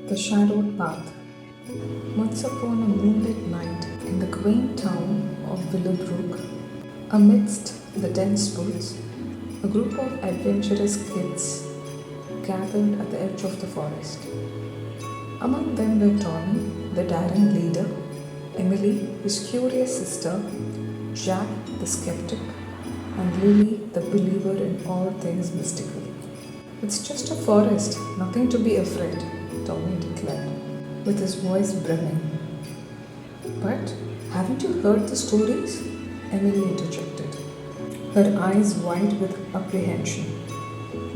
The Shadowed Path. Once upon a moonlit night in the quaint town of Willowbrook, amidst the dense woods, a group of adventurous kids gathered at the edge of the forest. Among them were Tommy, the daring leader, Emily, his curious sister, Jack, the skeptic, and Lily, the believer in all things mystical. It's just a forest, nothing to be afraid, Tommy declared, with his voice brimming. But haven't you heard the stories? Emily interjected, her eyes wide with apprehension.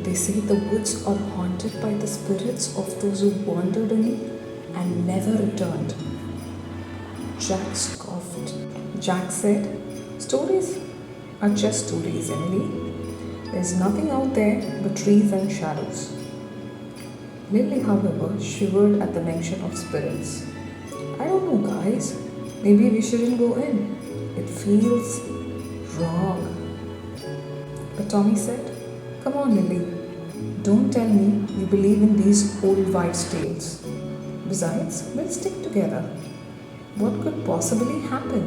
They say the woods are haunted by the spirits of those who wandered in it and never returned. Jack scoffed. Jack said, stories are just stories, Emily. There's nothing out there but trees and shadows. Lily, however, shivered at the mention of spirits. I don't know, guys. Maybe we shouldn't go in. It feels wrong. But Tommy said, come on, Lily. Don't tell me you believe in these old wives' tales. Besides, we'll stick together. What could possibly happen?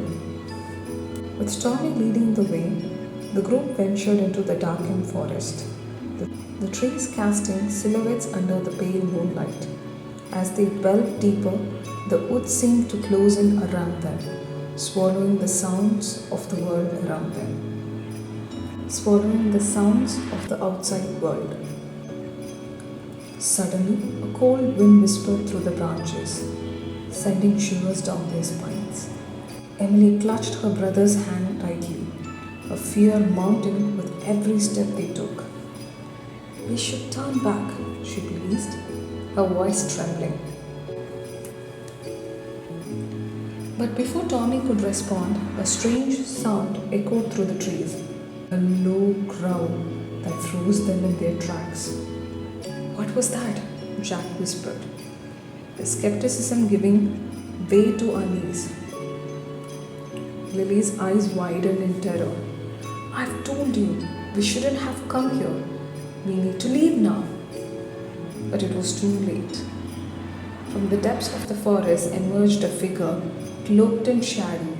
With Tommy leading the way, the group ventured into the darkened forest, the trees casting silhouettes under the pale moonlight. As they delved deeper, the woods seemed to close in around them, swallowing the sounds of the world around them, swallowing the sounds of the outside world. Suddenly, a cold wind whispered through the branches, sending shivers down their spines. Emily clutched her brother's hand tightly, a fear mounting with every step they took. We should turn back, she pleaded, her voice trembling. But before Tommy could respond, a strange sound echoed through the trees, a low growl that froze them in their tracks. What was that? Jack whispered, his skepticism giving way to unease. Lily's eyes widened in terror. I've told you, we shouldn't have come here. We need to leave now. But it was too late. From the depths of the forest emerged a figure cloaked in shadow,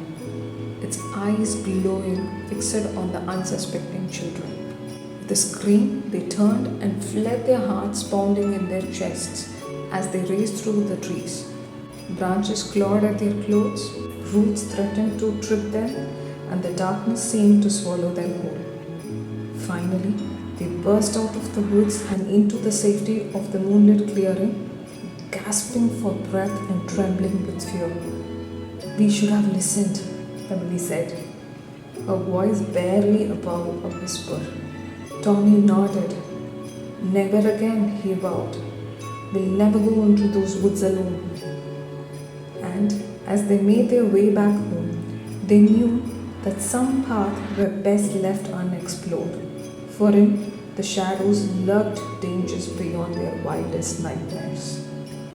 its eyes glowing fixed on the unsuspecting children. With a scream, they turned and fled, their hearts pounding in their chests as they raced through the trees. Branches clawed at their clothes, roots threatened to trip them, and the darkness seemed to swallow them whole. Finally, they burst out of the woods and into the safety of the moonlit clearing, gasping for breath and trembling with fear. We should have listened, Emily said, her voice barely above a whisper. Tommy nodded. Never again, he vowed. We'll never go into those woods alone. And as they made their way back home, they knew that some paths were best left unexplored. For in the shadows lurked dangers beyond their wildest nightmares.